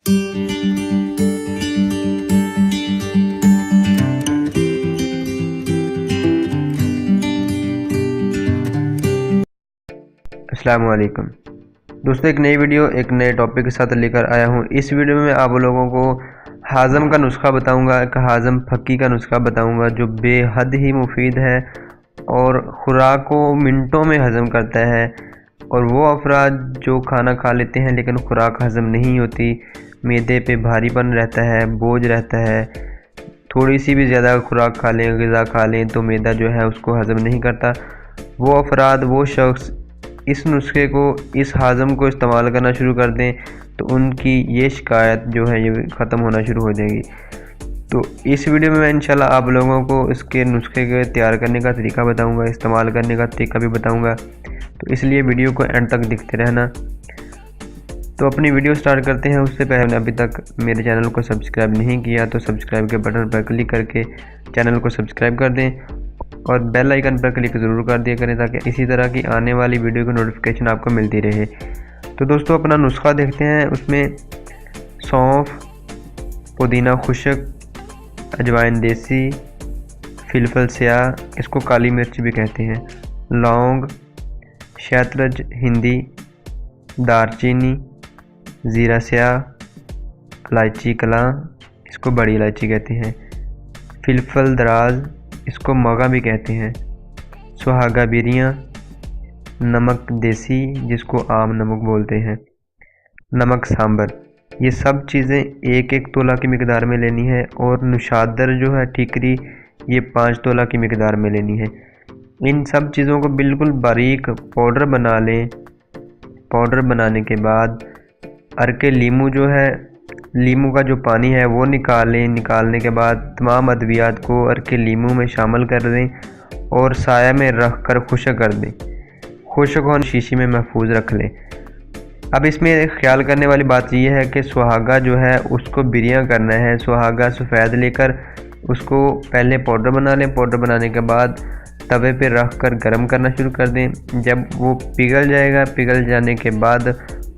السلام علیکم دوستوں، ایک نئی ویڈیو ایک نئے ٹاپک کے ساتھ لے کر آیا ہوں۔ اس ویڈیو میں آپ لوگوں کو ہاضم کا نسخہ بتاؤں گا، ایک ہاضم پھکی کا نسخہ بتاؤں گا جو بے حد ہی مفید ہے اور خوراک کو منٹوں میں ہضم کرتا ہے۔ اور وہ افراد جو کھانا کھا لیتے ہیں لیکن خوراک ہضم نہیں ہوتی، معدے پہ بھاری پن رہتا ہے، بوجھ رہتا ہے، تھوڑی سی بھی زیادہ خوراک کھا لیں، غذا کھا لیں تو معدہ جو ہے اس کو ہضم نہیں کرتا، وہ افراد، وہ شخص اس نسخے کو، اس ہاضم کو استعمال کرنا شروع کر دیں تو ان کی یہ شکایت جو ہے یہ ختم ہونا شروع ہو جائے گی۔ تو اس ویڈیو میں انشاءاللہ آپ لوگوں کو اس کے نسخے کے تیار کرنے کا طریقہ بتاؤں گا، استعمال کرنے کا طریقہ بھی بتاؤں گا، تو اس لیے ویڈیو کو اینڈ تک دیکھتے رہنا۔ تو اپنی ویڈیو سٹارٹ کرتے ہیں۔ اس سے پہلے ابھی تک میرے چینل کو سبسکرائب نہیں کیا تو سبسکرائب کے بٹن پر کلک کر کے چینل کو سبسکرائب کر دیں اور بیل آئیکن پر کلک ضرور کر دیا کریں تاکہ اسی طرح کی آنے والی ویڈیو کی نوٹیفیکیشن آپ کو ملتی رہے۔ تو دوستو اپنا نسخہ دیکھتے ہیں۔ اس میں سونف، پودینہ خشک، اجوائن دیسی، فلفل سیاہ، اس کو کالی مرچ بھی کہتے ہیں، لونگ، شہترج ہندی، دار چینی، زیرہ سیاہ، الائچی کلاں، اس کو بڑی الائچی کہتے ہیں، فلفل دراز، اس کو مگا بھی کہتے ہیں، سہاگا بیریاں، نمک دیسی جس کو عام نمک بولتے ہیں، نمک سامبر، یہ سب چیزیں ایک ایک تولہ کی مقدار میں لینی ہے۔ اور نشادر جو ہے ٹھیکری، یہ 5 تولہ کی مقدار میں لینی ہے۔ ان سب چیزوں کو بالکل باریک پاؤڈر بنا لیں۔ پاؤڈر بنانے کے بعد عرق لیمو جو ہے، لیمو کا جو پانی ہے وہ نکالیں۔ نکالنے کے بعد تمام ادویات کو عرق لیمو میں شامل کر دیں اور سایہ میں رکھ کر خشک کر دیں۔ خشک ہونے شیشی میں محفوظ رکھ لیں۔ اب اس میں خیال کرنے والی بات یہ ہے کہ سہاگا جو ہے اس کو بریاں کرنا ہے۔ سہاگا سفید لے کر اس کو پہلے پاؤڈر بنا لیں۔ پاؤڈر بنانے کے بعد توے پہ رکھ کر گرم کرنا شروع کر دیں۔ جب وہ پگھل جائے گا، پگھل جانے کے بعد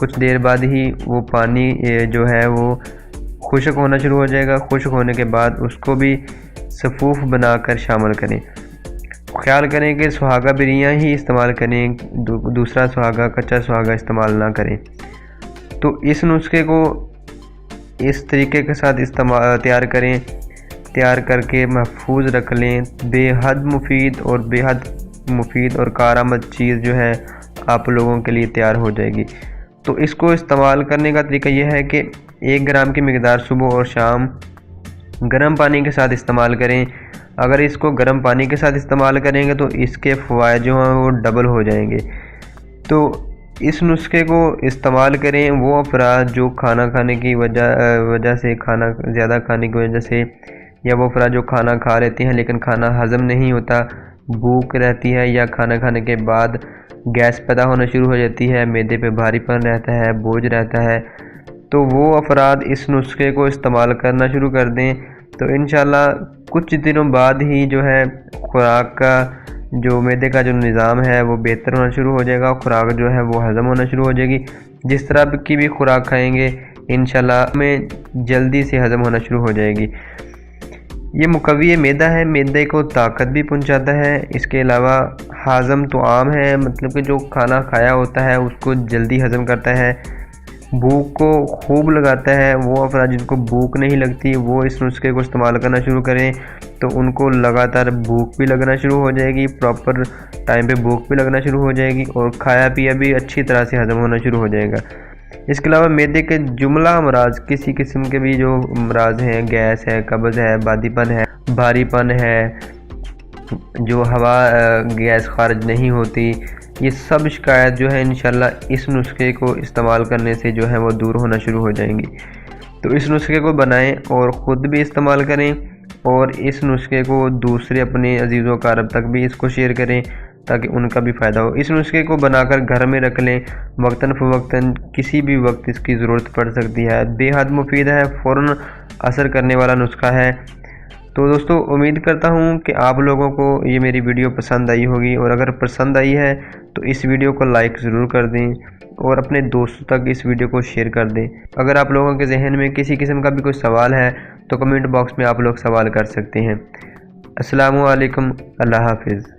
کچھ دیر بعد ہی وہ پانی جو ہے وہ خشک ہونا شروع ہو جائے گا۔ خشک ہونے کے بعد اس کو بھی صفوف بنا کر شامل کریں۔ خیال کریں کہ سہاگا بریاں ہی استعمال کریں، دوسرا سہاگا، کچا سہاگا استعمال نہ کریں۔ تو اس نسخے کو اس طریقے کے ساتھ تیار کریں، تیار کر کے محفوظ رکھ لیں۔ بے حد مفید اور کارآمد چیز جو ہے آپ لوگوں کے لیے تیار ہو جائے گی۔ تو اس کو استعمال کرنے کا طریقہ یہ ہے کہ 1 گرام کی مقدار صبح اور شام گرم پانی کے ساتھ استعمال کریں۔ اگر اس کو گرم پانی کے ساتھ استعمال کریں گے تو اس کے فوائد جو ہیں وہ ڈبل ہو جائیں گے۔ تو اس نسخے کو استعمال کریں وہ افراد جو کھانا کھانے کی وجہ سے، کھانا زیادہ کھانے کی وجہ سے، یا وہ افراد جو کھانا کھا لیتے ہیں لیکن کھانا ہضم نہیں ہوتا، بھوک رہتی ہے، یا کھانا کھانے کے بعد گیس پیدا ہونا شروع ہو جاتی ہے، معدے پہ بھاری پن رہتا ہے، بوجھ رہتا ہے، تو وہ افراد اس نسخے کو استعمال کرنا شروع کر دیں۔ تو انشاءاللہ کچھ دنوں بعد ہی جو ہے خوراک کا جو معدے کا جو نظام ہے وہ بہتر ہونا شروع ہو جائے گا، خوراک جو ہے وہ ہضم ہونا شروع ہو جائے گی۔ جس طرح کی بھی خوراک کھائیں گے انشاءاللہ میں جلدی سے ہضم ہونا شروع ہو جائے گی۔ یہ مقوی معدہ ہے، معدے کو طاقت بھی پہنچاتا ہے۔ اس کے علاوہ ہاضم تو عام ہے، مطلب کہ جو کھانا کھایا ہوتا ہے اس کو جلدی ہضم کرتا ہے، بھوک کو خوب لگاتا ہے۔ وہ افراد جن کو بھوک نہیں لگتی وہ اس نسخے کو استعمال کرنا شروع کریں تو ان کو لگاتار بھوک بھی لگنا شروع ہو جائے گی، پراپر ٹائم پہ بھوک بھی لگنا شروع ہو جائے گی اور کھایا پیا بھی اچھی طرح سے ہضم ہونا شروع ہو جائے گا۔ اس کے علاوہ معدے کے جملہ امراض، کسی قسم کے بھی جو امراض ہیں، گیس ہے، قبض ہے، بادی پن ہے، بھاری پن ہے، جو ہوا گیس خارج نہیں ہوتی، یہ سب شکایت جو ہے انشاءاللہ اس نسخے کو استعمال کرنے سے جو ہے وہ دور ہونا شروع ہو جائیں گی۔ تو اس نسخے کو بنائیں اور خود بھی استعمال کریں اور اس نسخے کو دوسرے اپنے عزیز و اقارب تک بھی اس کو شیئر کریں تاکہ ان کا بھی فائدہ ہو۔ اس نسخے کو بنا کر گھر میں رکھ لیں، وقتاً فوقتاً کسی بھی وقت اس کی ضرورت پڑ سکتی ہے۔ بے حد مفید ہے، فوراً اثر کرنے والا نسخہ ہے۔ تو دوستو امید کرتا ہوں کہ آپ لوگوں کو یہ میری ویڈیو پسند آئی ہوگی، اور اگر پسند آئی ہے تو اس ویڈیو کو لائک ضرور کر دیں اور اپنے دوستوں تک اس ویڈیو کو شیئر کر دیں۔ اگر آپ لوگوں کے ذہن میں کسی قسم کا بھی کوئی سوال ہے تو کمنٹ باکس میں آپ لوگ سوال کر سکتے ہیں۔ السلام علیکم، اللہ حافظ۔